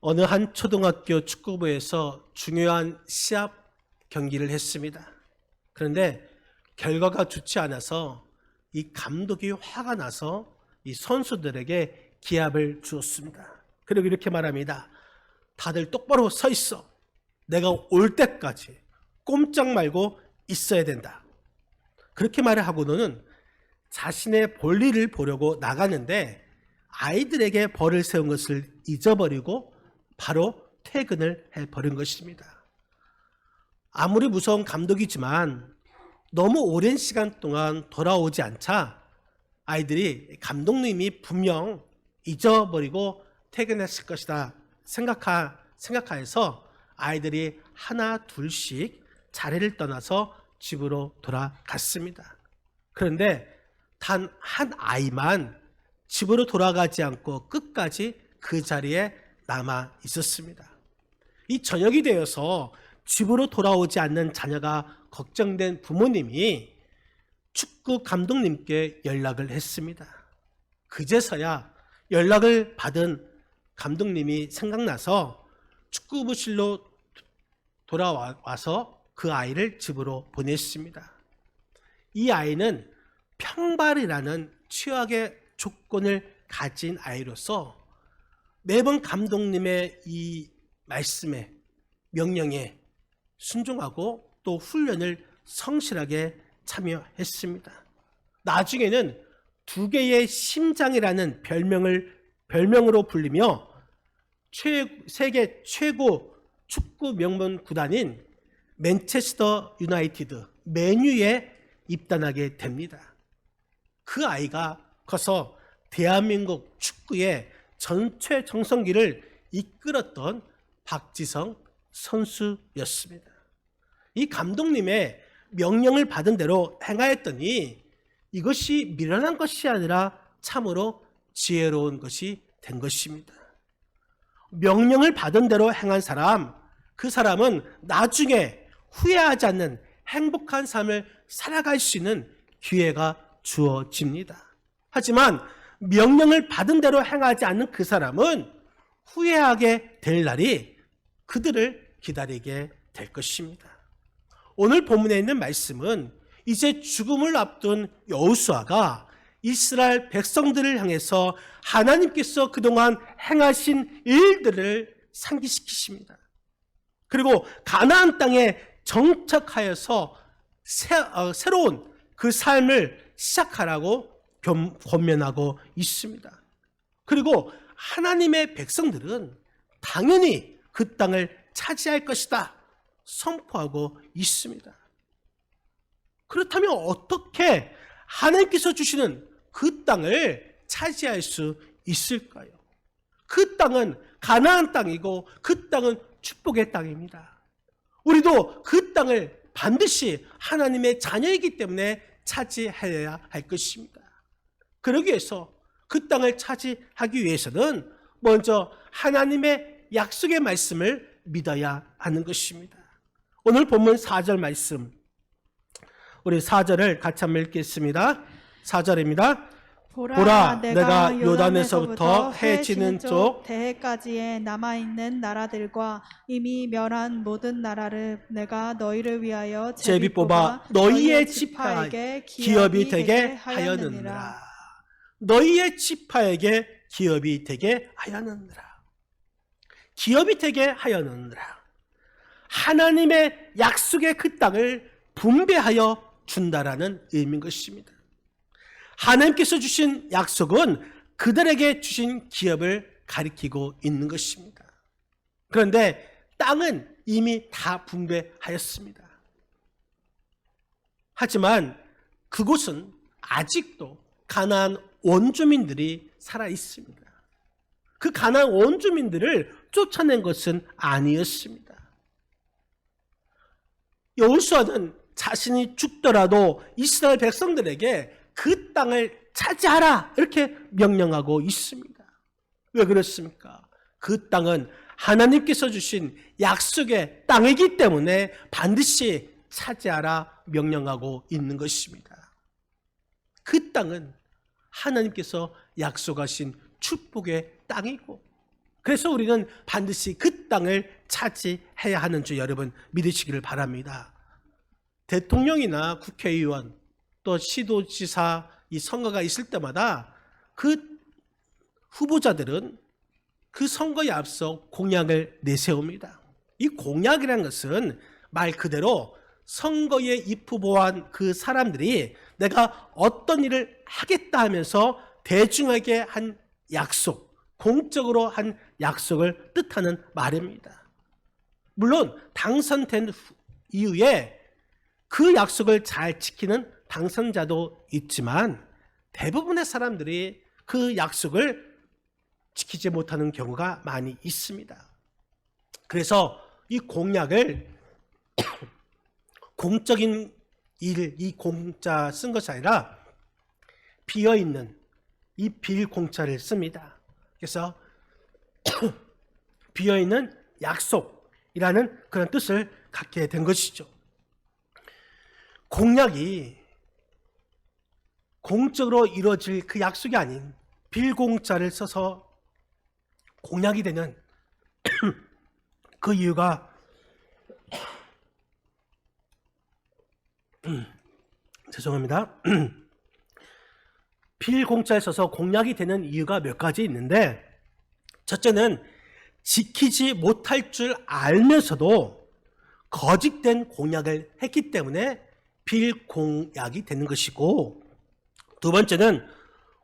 어느 한 초등학교 축구부에서 중요한 시합 경기를 했습니다. 그런데 결과가 좋지 않아서 이 감독이 화가 나서 이 선수들에게 기합을 주었습니다. 그리고 이렇게 말합니다. 다들 똑바로 서 있어. 내가 올 때까지 꼼짝 말고 있어야 된다. 그렇게 말을 하고는 자신의 볼일을 보려고 나가는데 아이들에게 벌을 세운 것을 잊어버리고 바로 퇴근을 해버린 것입니다. 아무리 무서운 감독이지만 너무 오랜 시간 동안 돌아오지 않자 아이들이 감독님이 분명 잊어버리고 퇴근했을 것이다 생각하여서 아이들이 하나 둘씩 자리를 떠나서 집으로 돌아갔습니다. 그런데 단 한 아이만 집으로 돌아가지 않고 끝까지 그 자리에 남아 있었습니다. 이 저녁이 되어서 집으로 돌아오지 않는 자녀가 걱정된 부모님이 축구 감독님께 연락을 했습니다. 그제서야 연락을 받은 감독님이 생각나서 축구부실로 돌아와서 그 아이를 집으로 보냈습니다. 이 아이는 평발이라는 최악의 조건을 가진 아이로서 매번 감독님의 이 말씀에 명령에 순종하고 또 훈련을 성실하게 참여했습니다. 나중에는 두 개의 심장이라는 별명으로 불리며 세계 최고 축구 명문 구단인 맨체스터 유나이티드 맨유에 입단하게 됩니다. 그 아이가 커서 대한민국 축구의 전체 정성기를 이끌었던 박지성 선수였습니다. 이 감독님의 명령을 받은 대로 행하였더니 이것이 미련한 것이 아니라 참으로 지혜로운 것이 된 것입니다. 명령을 받은 대로 행한 사람, 그 사람은 나중에 후회하지 않는 행복한 삶을 살아갈 수 있는 기회가 주어집니다. 하지만 명령을 받은 대로 행하지 않는 그 사람은 후회하게 될 날이 그들을 기다리게 될 것입니다. 오늘 본문에 있는 말씀은 이제 죽음을 앞둔 여호수아가 이스라엘 백성들을 향해서 하나님께서 그동안 행하신 일들을 상기시키십니다. 그리고 가나안 땅에 정착하여서 새로운 그 삶을 시작하라고 권면하고 있습니다. 그리고 하나님의 백성들은 당연히 그 땅을 차지할 것이다 선포하고 있습니다. 그렇다면 어떻게 하나님께서 주시는 그 땅을 차지할 수 있을까요? 그 땅은 가나안 땅이고 그 땅은 축복의 땅입니다. 우리도 그 땅을 반드시 하나님의 자녀이기 때문에 차지해야 할 것입니다. 그러기 위해서 그 땅을 차지하기 위해서는 먼저 하나님의 약속의 말씀을 믿어야 하는 것입니다. 오늘 본문 4절 말씀, 우리 4절을 같이 한번 읽겠습니다. 4절입니다. 보라, 내가 요단에서부터 해 지는 쪽 대해까지에 남아있는 나라들과 이미 멸한 모든 나라를 내가 너희를 위하여 제비 뽑아 너희의 지파에게 기업이 되게 하였느니라. 너희의 지파에게 기업이 되게 하였느니라. 기업이 되게 하였느니라. 하나님의 약속의 그 땅을 분배하여 준다라는 의미인 것입니다. 하나님께서 주신 약속은 그들에게 주신 기업을 가리키고 있는 것입니다. 그런데 땅은 이미 다 분배하였습니다. 하지만 그곳은 아직도 가나안 원주민들이 살아 있습니다. 그 가나안 원주민들을 쫓아낸 것은 아니었습니다. 여호수아는 자신이 죽더라도 이스라엘 백성들에게 그 땅을 차지하라 이렇게 명령하고 있습니다. 왜 그렇습니까? 그 땅은 하나님께서 주신 약속의 땅이기 때문에 반드시 차지하라 명령하고 있는 것입니다. 그 땅은 하나님께서 약속하신 축복의 땅이고 그래서 우리는 반드시 그 땅을 차지해야 하는 줄 여러분 믿으시기를 바랍니다. 대통령이나 국회의원 또 시도지사 이 선거가 있을 때마다 그 후보자들은 그 선거에 앞서 공약을 내세웁니다. 이 공약이라는 것은 말 그대로 선거에 입후보한 그 사람들이 내가 어떤 일을 하겠다 하면서 대중에게 한 약속, 공적으로 한 약속을 뜻하는 말입니다. 물론 당선된 이후에 그 약속을 잘 지키는 당선자도 있지만 대부분의 사람들이 그 약속을 지키지 못하는 경우가 많이 있습니다. 그래서 이 공약을 공적인 일, 이 공짜 쓴 것이 아니라 비어있는 이 빌공짜를 씁니다. 그래서 비어있는 약속이라는 그런 뜻을 갖게 된 것이죠. 공약이 공적으로 이루어질 그 약속이 아닌 빌공짜를 써서 공약이 되는 그 이유가 죄송합니다. 빌공짜에 써서 공약이 되는 이유가 몇 가지 있는데, 첫째는 지키지 못할 줄 알면서도 거짓된 공약을 했기 때문에 빌공약이 되는 것이고, 두 번째는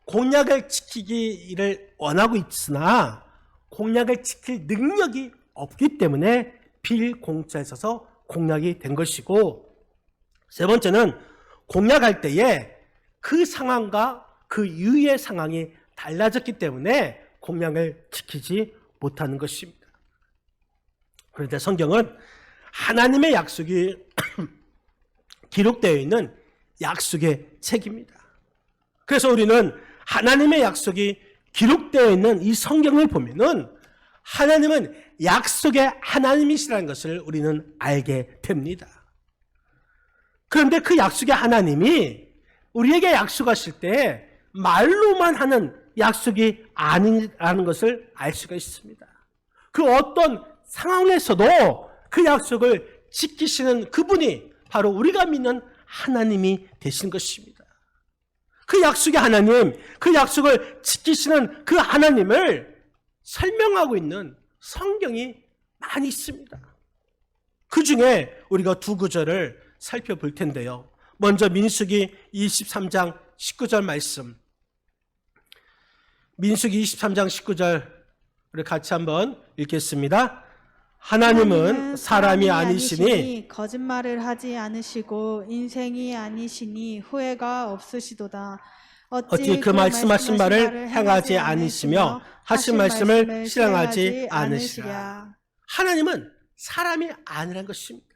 공약을 지키기를 원하고 있으나 공약을 지킬 능력이 없기 때문에 빌공짜에 써서 공약이 된 것이고, 세 번째는 공약할 때에 그 상황과 그 이후의 상황이 달라졌기 때문에 공약을 지키지 못하는 것입니다. 그런데 성경은 하나님의 약속이 기록되어 있는 약속의 책입니다. 그래서 우리는 하나님의 약속이 기록되어 있는 이 성경을 보면은 하나님은 약속의 하나님이시라는 것을 우리는 알게 됩니다. 그런데 그 약속의 하나님이 우리에게 약속하실 때 말로만 하는 약속이 아니라는 것을 알 수가 있습니다. 그 어떤 상황에서도 그 약속을 지키시는 그분이 바로 우리가 믿는 하나님이 되신 것입니다. 그 약속의 하나님, 그 약속을 지키시는 그 하나님을 설명하고 있는 성경이 많이 있습니다. 그 중에 우리가 두 구절을 살펴볼 텐데요. 먼저 민수기 23장 19절 말씀. 민수기 23장 19절 우리 같이 한번 읽겠습니다. 하나님은 사람이 아니시니 거짓말을 하지 않으시고 인생이 아니시니 후회가 없으시도다. 어찌 그 말씀하신 바를 행하지 않으시며 하신 말씀을 실행하지 않으시라. 하나님은 사람이 아니란 것입니다.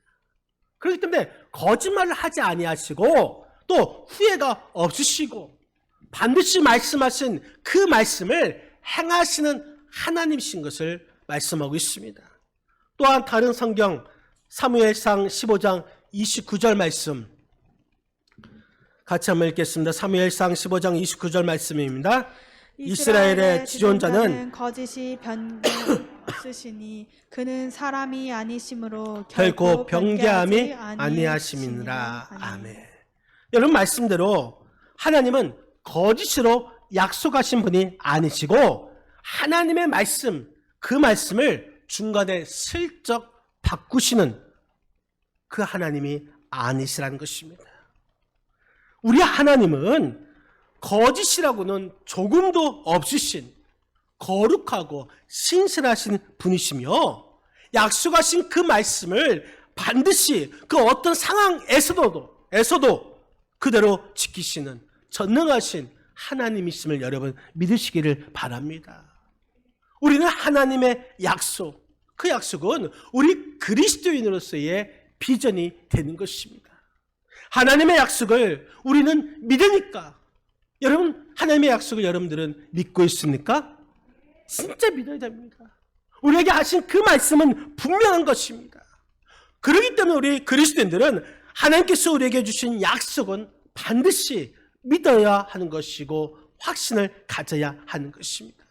그렇기 때문에 거짓말을 하지 아니하시고 또 후회가 없으시고 반드시 말씀하신 그 말씀을 행하시는 하나님이신 것을 말씀하고 있습니다. 또한 다른 성경 사무엘상 15장 29절 말씀 같이 한번 읽겠습니다. 사무엘상 15장 29절 말씀입니다. 이스라엘의 지존자는 거짓이 변경 없으시니 그는 사람이 아니심으로 결코 변개함이 아니하심이니라. 아멘. 여러분 말씀대로 하나님은 거짓으로 약속하신 분이 아니시고 하나님의 말씀, 그 말씀을 중간에 슬쩍 바꾸시는 그 하나님이 아니시라는 것입니다. 우리 하나님은 거짓이라고는 조금도 없으신 거룩하고 신실하신 분이시며 약속하신 그 말씀을 반드시 그 어떤 상황에서도 그대로 지키시는 전능하신 하나님이심을 여러분 믿으시기를 바랍니다. 우리는 하나님의 약속, 그 약속은 우리 그리스도인으로서의 비전이 되는 것입니다. 하나님의 약속을 우리는 믿으니까 여러분 하나님의 약속을 여러분들은 믿고 있습니까? 진짜 믿어야 됩니다. 우리에게 하신 그 말씀은 분명한 것입니다. 그렇기 때문에 우리 그리스도인들은 하나님께서 우리에게 주신 약속은 반드시 믿어야 하는 것이고 확신을 가져야 하는 것입니다.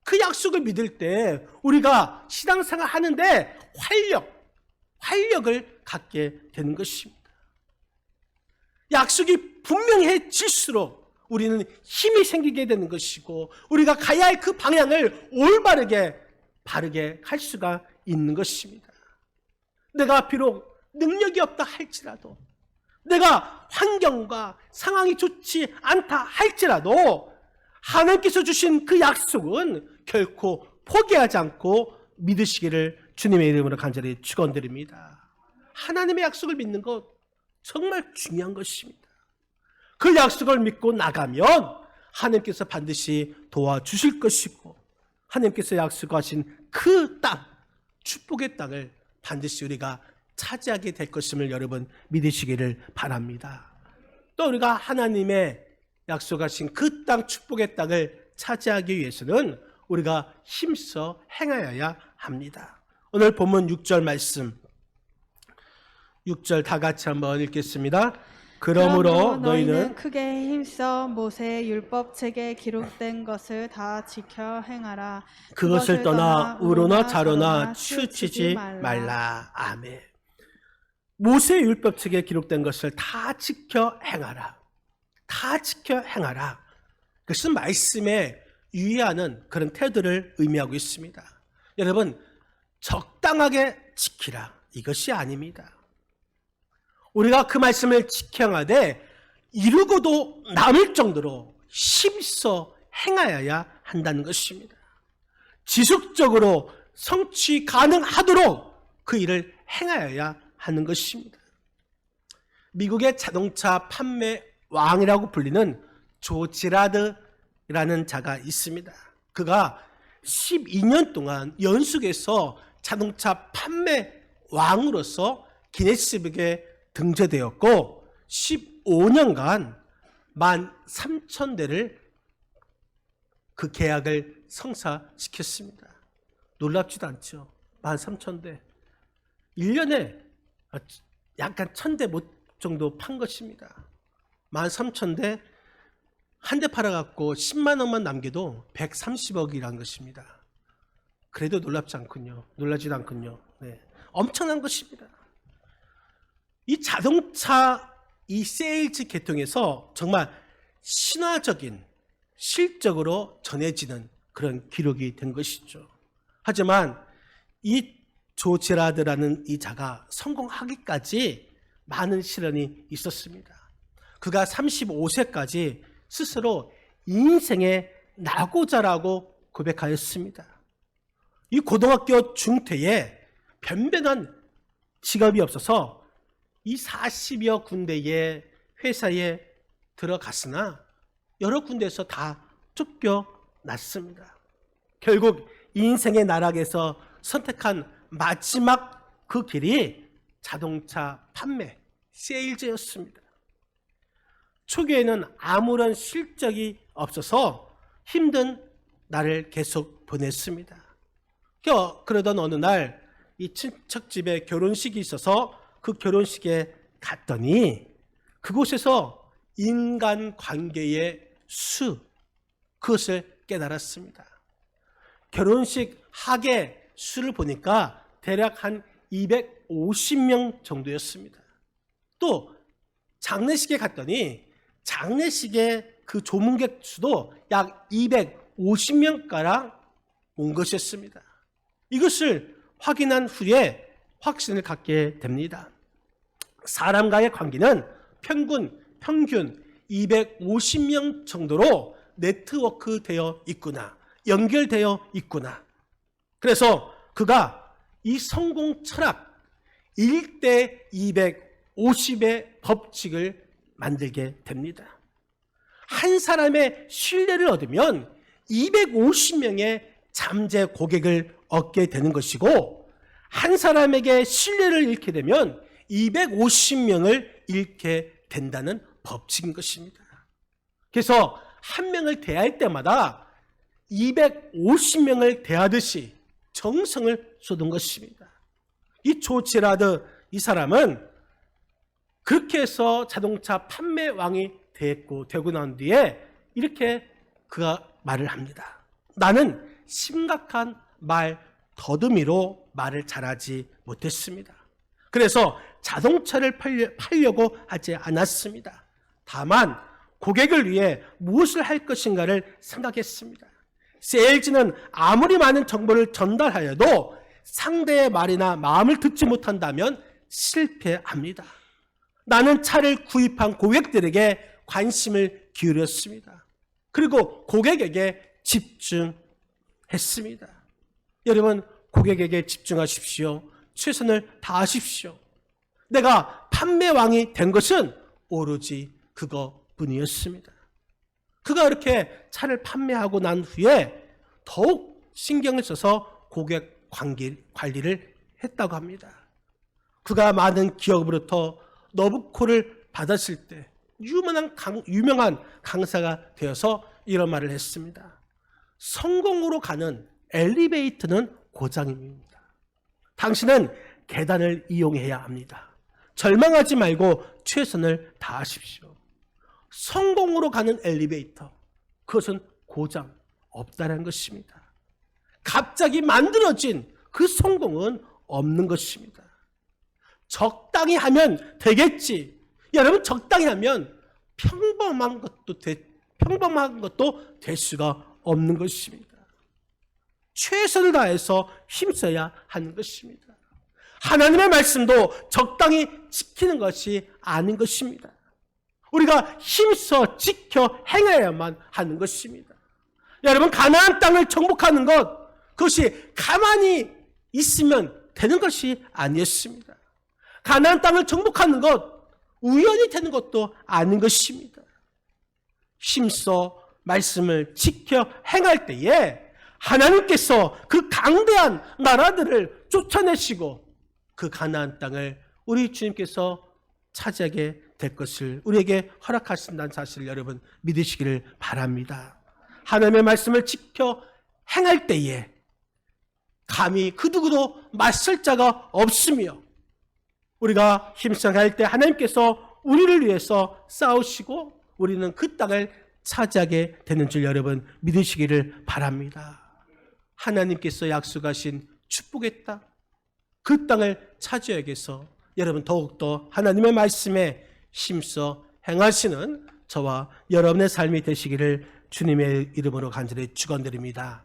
그 약속을 믿을 때 우리가 신앙생활 하는데 활력을 갖게 되는 것입니다. 약속이 분명해질수록 우리는 힘이 생기게 되는 것이고 우리가 가야 할 그 방향을 바르게 갈 수가 있는 것입니다. 내가 비록 능력이 없다 할지라도, 내가 환경과 상황이 좋지 않다 할지라도 하나님께서 주신 그 약속은 결코 포기하지 않고 믿으시기를 주님의 이름으로 간절히 축원드립니다. 하나님의 약속을 믿는 것 정말 중요한 것입니다. 그 약속을 믿고 나가면 하나님께서 반드시 도와주실 것이고 하나님께서 약속하신 그 땅, 축복의 땅을 반드시 우리가 차지하게 될 것임을 여러분 믿으시기를 바랍니다. 또 우리가 하나님의 약속하신 그 땅, 축복의 땅을 차지하기 위해서는 우리가 힘써 행하여야 합니다. 오늘 본문 6절 말씀, 6절 다 같이 한번 읽겠습니다. 그러므로 너희는 크게 힘써 모세의 율법책에 기록된 것을 다 지켜 행하라. 그것을 떠나 우로나 좌로나 치우치지 말라. 아멘. 모세의 율법책에 기록된 것을 다 지켜 행하라. 다 지켜 행하라. 그것은 말씀에 유의하는 그런 태도를 의미하고 있습니다. 여러분, 적당하게 지키라, 이것이 아닙니다. 우리가 그 말씀을 지켜하되 이루고도 남을 정도로 힘써 행하여야 한다는 것입니다. 지속적으로 성취 가능하도록 그 일을 행하여야 하는 것입니다. 미국의 자동차 판매 왕이라고 불리는 조 지라드라는 자가 있습니다. 그가 12년 동안 연속해서 자동차 판매 왕으로서 기네스북에 등재되었고 15년간 13,000대를 그 계약을 성사시켰습니다. 놀랍지도 않죠. 13,000대. 1년에 약간 1,000대 못 정도 판 것입니다. 13,000대 한 대 팔아갖고 10만 원만 남겨도 130억이라는 것입니다. 그래도 놀라지도 않군요. 네. 엄청난 것입니다. 이 자동차, 이 세일즈 계통에서 정말 신화적인 실적으로 전해지는 그런 기록이 된 것이죠. 하지만 이 조 제라드라는 이 자가 성공하기까지 많은 시련이 있었습니다. 그가 35세까지 스스로 인생의 낙오자라고 고백하였습니다. 이 고등학교 중퇴에 변변한 직업이 없어서 이 40여 군데의 회사에 들어갔으나 여러 군데에서 다 쫓겨났습니다. 결국 인생의 나락에서 선택한 마지막 그 길이 자동차 판매, 세일즈였습니다. 초기에는 아무런 실적이 없어서 힘든 날을 계속 보냈습니다. 그러던 어느 날 이 친척 집에 결혼식이 있어서 그 결혼식에 갔더니 그곳에서 인간관계의 그것을 깨달았습니다. 결혼식 하계 수를 보니까 대략 한 250명 정도였습니다. 또 장례식에 갔더니 장례식의 그 조문객 수도 약 250명가량 온 것이었습니다. 이것을 확인한 후에 확신을 갖게 됩니다. 사람과의 관계는 평균 250명 정도로 네트워크 되어 있구나, 연결되어 있구나. 그래서 그가 이 성공 철학 1대 250의 법칙을 만들게 됩니다. 한 사람의 신뢰를 얻으면 250명의 잠재 고객을 얻게 되는 것이고, 한 사람에게 신뢰를 잃게 되면 250명을 잃게 된다는 법칙인 것입니다. 그래서 한 명을 대할 때마다 250명을 대하듯이 정성을 쏟은 것입니다. 이 조 제라드, 이 사람은 그렇게 해서 자동차 판매 왕이 되고 난 뒤에 이렇게 그가 말을 합니다. 나는 심각한 말 더듬이로 말을 잘하지 못했습니다. 그래서 자동차를 팔려고 하지 않았습니다. 다만 고객을 위해 무엇을 할 것인가를 생각했습니다. 세일즈는 아무리 많은 정보를 전달하여도 상대의 말이나 마음을 듣지 못한다면 실패합니다. 나는 차를 구입한 고객들에게 관심을 기울였습니다. 그리고 고객에게 집중했습니다. 여러분, 고객에게 집중하십시오. 최선을 다하십시오. 내가 판매왕이 된 것은 오로지 그것뿐이었습니다. 그가 이렇게 차를 판매하고 난 후에 더욱 신경을 써서 고객 관리를 했다고 합니다. 그가 많은 기업으로부터 너부코를 받았을 때 유명한 강사가 되어서 이런 말을 했습니다. 성공으로 가는 엘리베이터는 고장입니다. 당신은 계단을 이용해야 합니다. 절망하지 말고 최선을 다하십시오. 성공으로 가는 엘리베이터, 그것은 고장 없다는 것입니다. 갑자기 만들어진 그 성공은 없는 것입니다. 적당히 하면 되겠지. 여러분, 적당히 하면 평범한 것도 될 수가 없는 것입니다. 최선을 다해서 힘써야 하는 것입니다. 하나님의 말씀도 적당히 지키는 것이 아닌 것입니다. 우리가 힘써 지켜 행해야만 하는 것입니다. 여러분, 가나안 땅을 정복하는 것, 그것이 가만히 있으면 되는 것이 아니었습니다. 가나안 땅을 정복하는 것, 우연히 되는 것도 아닌 것입니다. 힘써 말씀을 지켜 행할 때에 하나님께서 그 강대한 나라들을 쫓아내시고 그 가나안 땅을 우리 주님께서 차지하게 될 것을 우리에게 허락하신다는 사실을 여러분 믿으시기를 바랍니다. 하나님의 말씀을 지켜 행할 때에 감히 그 누구도 맞설 자가 없으며 우리가 힘써 할 때 하나님께서 우리를 위해서 싸우시고 우리는 그 땅을 차지하게 되는 줄 여러분 믿으시기를 바랍니다. 하나님께서 약속하신 축복의 땅, 그 땅을 차지하기 위해서 여러분 더욱더 하나님의 말씀에 힘써 행하시는 저와 여러분의 삶이 되시기를 주님의 이름으로 간절히 축원드립니다.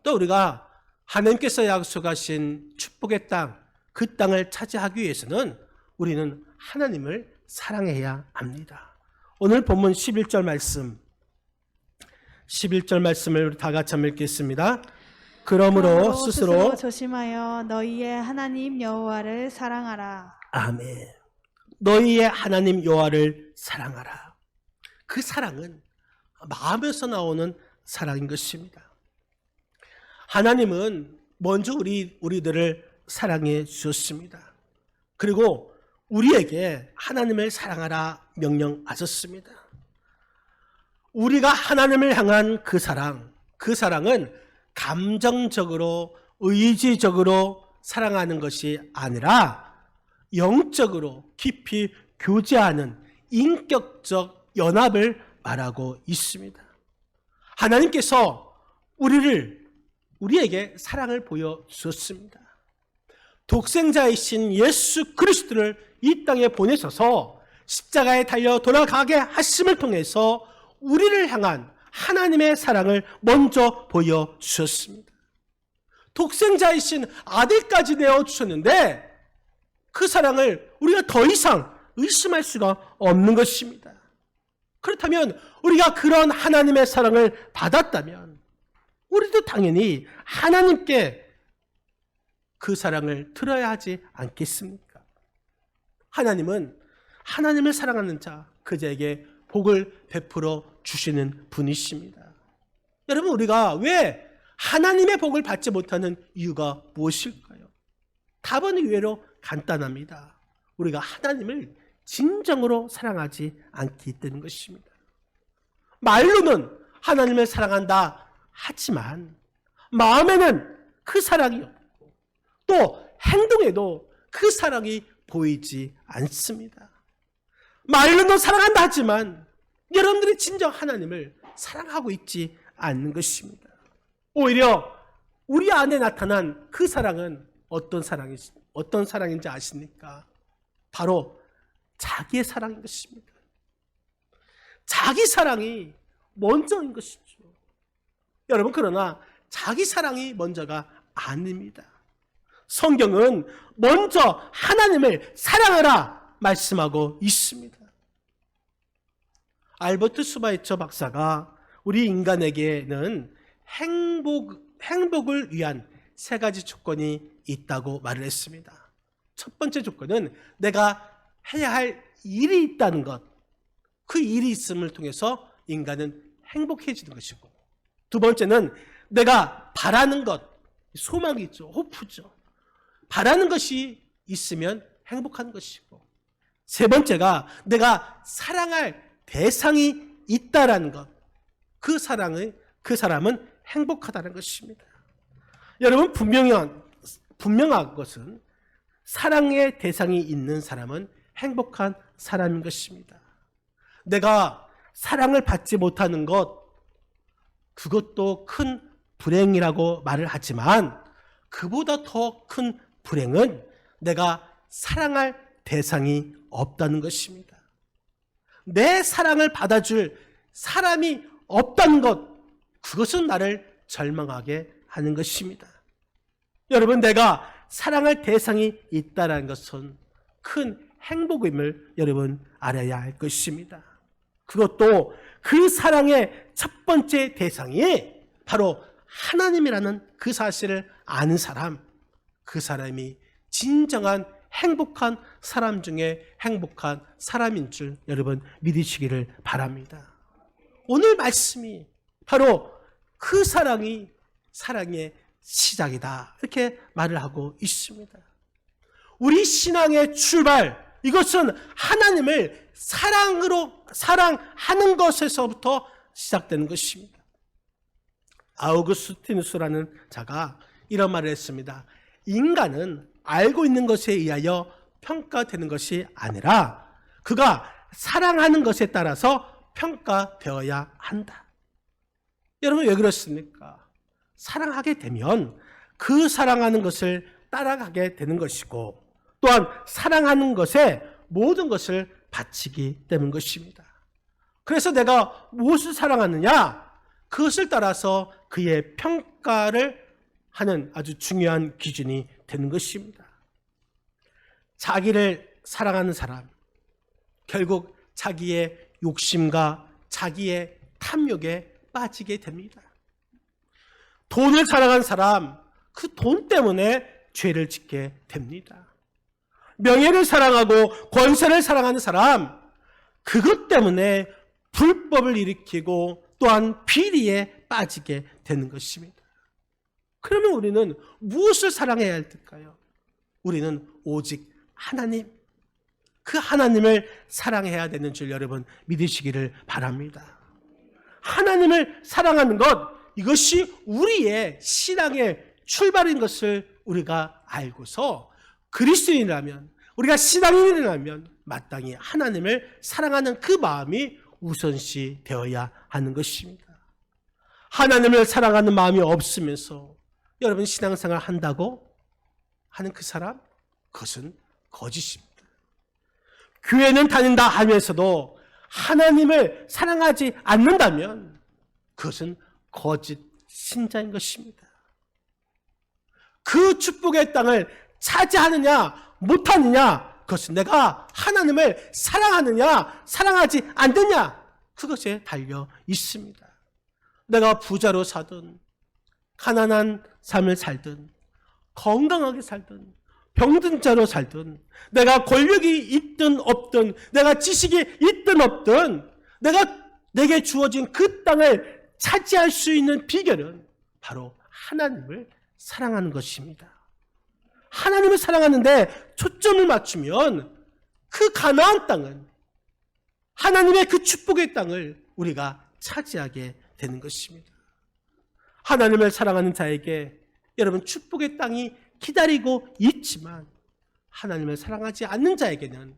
또 우리가 하나님께서 약속하신 축복의 땅, 그 땅을 차지하기 위해서는 우리는 하나님을 사랑해야 합니다. 오늘 본문 11절 말씀을 우리 다 같이 한번 읽겠습니다. 그러므로 스스로 조심하여 너희의 하나님 여호와를 사랑하라. 아멘. 너희의 하나님 여호와를 사랑하라. 그 사랑은 마음에서 나오는 사랑인 것입니다. 하나님은 먼저 우리들을 사랑해 주셨습니다. 그리고 우리에게 하나님을 사랑하라 명령하셨습니다. 우리가 하나님을 향한 그 사랑은 감정적으로 의지적으로 사랑하는 것이 아니라 영적으로 깊이 교제하는 인격적 연합을 말하고 있습니다. 하나님께서 우리에게 사랑을 보여주셨습니다. 독생자이신 예수 그리스도를 이 땅에 보내셔서 십자가에 달려 돌아가게 하심을 통해서 우리를 향한 하나님의 사랑을 먼저 보여주셨습니다. 독생자이신 아들까지 내어주셨는데 그 사랑을 우리가 더 이상 의심할 수가 없는 것입니다. 그렇다면 우리가 그런 하나님의 사랑을 받았다면 우리도 당연히 하나님께 그 사랑을 들어야 하지 않겠습니까? 하나님은 하나님을 사랑하는 자, 그자에게 복을 베풀어 주시는 분이십니다. 여러분, 우리가 왜 하나님의 복을 받지 못하는 이유가 무엇일까요? 답은 의외로 간단합니다. 우리가 하나님을 진정으로 사랑하지 않기 때문인 것입니다. 말로는 하나님을 사랑한다 하지만 마음에는 그 사랑이 없고 또 행동에도 그 사랑이 보이지 않습니다. 말로는 사랑한다 하지만 여러분들이 진정 하나님을 사랑하고 있지 않는 것입니다. 오히려 우리 안에 나타난 그 사랑은 어떤 사랑인지 아십니까? 바로 자기의 사랑인 것입니다. 자기 사랑이 먼저인 것이죠. 여러분, 그러나 자기 사랑이 먼저가 아닙니다. 성경은 먼저 하나님을 사랑하라 말씀하고 있습니다. 알버트 스바이처 박사가 우리 인간에게는 행복을 위한 세 가지 조건이 있다고 말을 했습니다. 첫 번째 조건은 내가 해야 할 일이 있다는 것, 그 일이 있음을 통해서 인간은 행복해지는 것이고, 두 번째는 내가 바라는 것, 소망이 있죠, 호프죠. 바라는 것이 있으면 행복한 것이고, 세 번째가 내가 사랑할 대상이 있다라는 것, 그 사람은 행복하다는 것입니다. 여러분, 분명한 것은 사랑의 대상이 있는 사람은 행복한 사람인 것입니다. 내가 사랑을 받지 못하는 것, 그것도 큰 불행이라고 말을 하지만, 그보다 더 큰 불행은 내가 사랑할 대상이 없다는 것입니다. 내 사랑을 받아줄 사람이 없다는 것, 그것은 나를 절망하게 하는 것입니다. 여러분, 내가 사랑할 대상이 있다는 것은 큰 행복임을 여러분 알아야 할 것입니다. 그것도 그 사랑의 첫 번째 대상이 바로 하나님이라는 그 사실을 아는 사람, 그 사람이 진정한 행복한 사람 중에 행복한 사람인 줄 여러분 믿으시기를 바랍니다. 오늘 말씀이 바로 그 사랑이 사랑의 시작이다, 이렇게 말을 하고 있습니다. 우리 신앙의 출발, 이것은 하나님을 사랑하는 것에서부터 시작되는 것입니다. 아우구스티누스라는 자가 이런 말을 했습니다. 인간은 알고 있는 것에 의하여 평가되는 것이 아니라 그가 사랑하는 것에 따라서 평가되어야 한다. 여러분, 왜 그렇습니까? 사랑하게 되면 그 사랑하는 것을 따라가게 되는 것이고, 또한 사랑하는 것에 모든 것을 바치기 때문인 것입니다. 그래서 내가 무엇을 사랑하느냐, 그것을 따라서 그의 평가를 하는 아주 중요한 기준이 되는 것입니다. 자기를 사랑하는 사람, 결국 자기의 욕심과 자기의 탐욕에 빠지게 됩니다. 돈을 사랑하는 사람, 그 돈 때문에 죄를 짓게 됩니다. 명예를 사랑하고 권세를 사랑하는 사람, 그것 때문에 불법을 일으키고 또한 비리에 빠지게 되는 것입니다. 그러면 우리는 무엇을 사랑해야 할까요? 우리는 오직 하나님, 그 하나님을 사랑해야 되는 줄 여러분 믿으시기를 바랍니다. 하나님을 사랑하는 것, 이것이 우리의 신앙의 출발인 것을 우리가 알고서 그리스도인이라면, 우리가 신앙인이라면 마땅히 하나님을 사랑하는 그 마음이 우선시 되어야 하는 것입니다. 하나님을 사랑하는 마음이 없으면서 여러분 신앙생활 한다고 하는 그 사람, 그것은 거짓입니다. 교회는 다닌다 하면서도 하나님을 사랑하지 않는다면 그것은 거짓 신자인 것입니다. 그 축복의 땅을 차지하느냐 못하느냐, 그것은 내가 하나님을 사랑하느냐 사랑하지 않느냐, 그것에 달려 있습니다. 내가 부자로 사든 가난한 삶을 살든 건강하게 살든 병든 자로 살든, 내가 권력이 있든 없든, 내가 지식이 있든 없든, 내게 주어진 그 땅을 차지할 수 있는 비결은 바로 하나님을 사랑하는 것입니다. 하나님을 사랑하는데 초점을 맞추면 그 가나안 땅은, 하나님의 그 축복의 땅을 우리가 차지하게 되는 것입니다. 하나님을 사랑하는 자에게 여러분 축복의 땅이 기다리고 있지만, 하나님을 사랑하지 않는 자에게는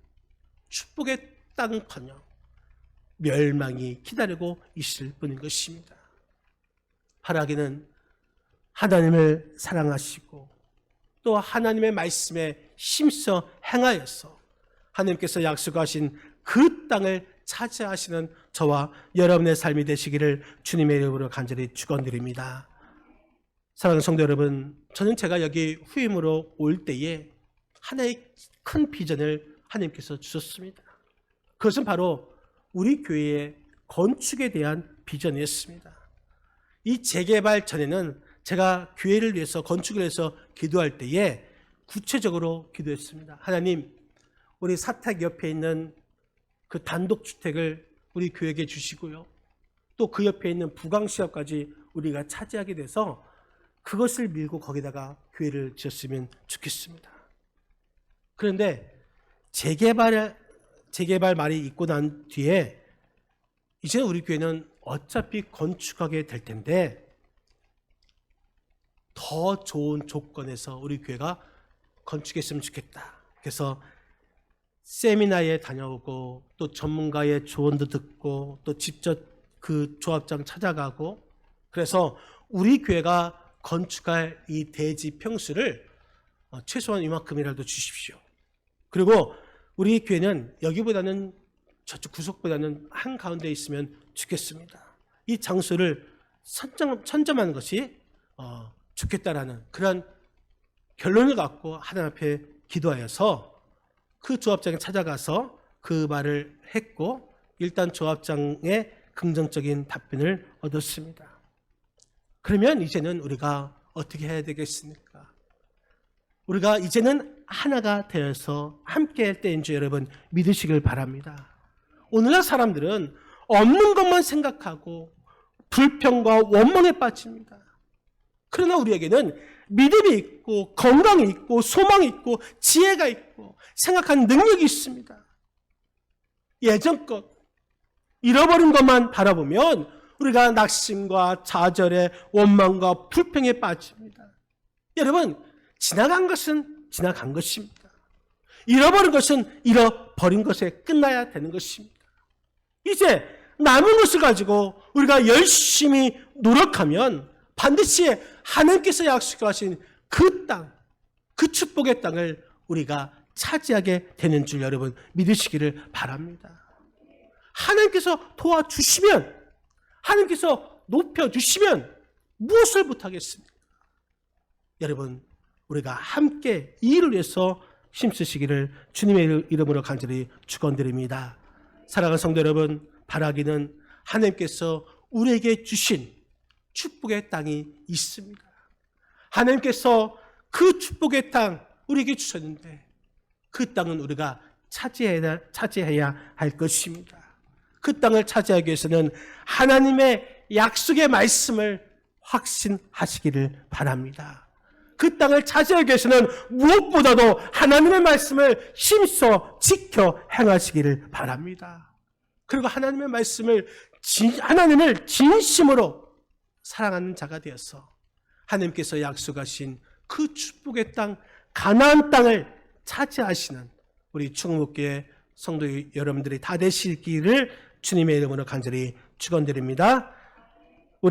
축복의 땅은커녕 멸망이 기다리고 있을 뿐인 것입니다. 바라기는 하나님을 사랑하시고 또 하나님의 말씀에 힘써 행하여서 하나님께서 약속하신 그 땅을 차지하시는 저와 여러분의 삶이 되시기를 주님의 이름으로 간절히 축원드립니다. 사랑하는 성도 여러분, 저는 제가 여기 후임으로 올 때에 하나의 큰 비전을 하나님께서 주셨습니다. 그것은 바로 우리 교회의 건축에 대한 비전이었습니다. 이 재개발 전에는 제가 교회를 위해서 건축을 해서 기도할 때에 구체적으로 기도했습니다. 하나님, 우리 사택 옆에 있는 그 단독주택을 우리 교회에게 주시고요. 또 그 옆에 있는 부강시합까지 우리가 차지하게 돼서 그것을 밀고 거기다가 교회를 지었으면 좋겠습니다. 그런데 재개발 말이 있고 난 뒤에 이제 우리 교회는 어차피 건축하게 될 텐데 더 좋은 조건에서 우리 교회가 건축했으면 좋겠다. 그래서 세미나에 다녀오고 또 전문가의 조언도 듣고 또 직접 그 조합장 찾아가고 그래서 우리 교회가 건축할 이 대지 평수를 최소한 이만큼이라도 주십시오. 그리고 우리 교회는 여기보다는 저쪽 구석보다는 한가운데 있으면 좋겠습니다. 이 장소를 선점하는 것이 좋겠다라는 그런 결론을 갖고 하나님 앞에 기도하여서 그 조합장에 찾아가서 그 말을 했고 일단 조합장의 긍정적인 답변을 얻었습니다. 그러면 이제는 우리가 어떻게 해야 되겠습니까? 우리가 이제는 하나가 되어서 함께 할 때인 줄 여러분 믿으시길 바랍니다. 오늘날 사람들은 없는 것만 생각하고 불평과 원망에 빠집니다. 그러나 우리에게는 믿음이 있고 건강이 있고 소망이 있고 지혜가 있고 생각하는 능력이 있습니다. 예전껏 잃어버린 것만 바라보면 우리가 낙심과 좌절에 원망과 불평에 빠집니다. 여러분, 지나간 것은 지나간 것입니다. 잃어버린 것은 잃어버린 것에 끝나야 되는 것입니다. 이제 남은 것을 가지고 우리가 열심히 노력하면 반드시 하나님께서 약속하신 그 땅, 그 축복의 땅을 우리가 차지하게 되는 줄 여러분 믿으시기를 바랍니다. 하나님께서 도와주시면, 하나님께서 높여주시면 무엇을 못하겠습니까? 여러분, 우리가 함께 이 일을 위해서 힘쓰시기를 주님의 이름으로 간절히 축원드립니다. 사랑하는 성도 여러분, 바라기는 하나님께서 우리에게 주신 축복의 땅이 있습니다. 하나님께서 그 축복의 땅 우리에게 주셨는데 그 땅은 우리가 차지해야 할 것입니다. 그 땅을 차지하기 위해서는 하나님의 약속의 말씀을 확신하시기를 바랍니다. 그 땅을 차지하기 위해서는 무엇보다도 하나님의 말씀을 힘써 지켜 행하시기를 바랍니다. 그리고 하나님의 말씀을 하나님을 진심으로 사랑하는 자가 되어서 하나님께서 약속하신 그 축복의 땅 가나안 땅을 차지하시는 우리 충무교회 성도 여러분들이 다 되시기를 주님의 이름으로 간절히 축원드립니다.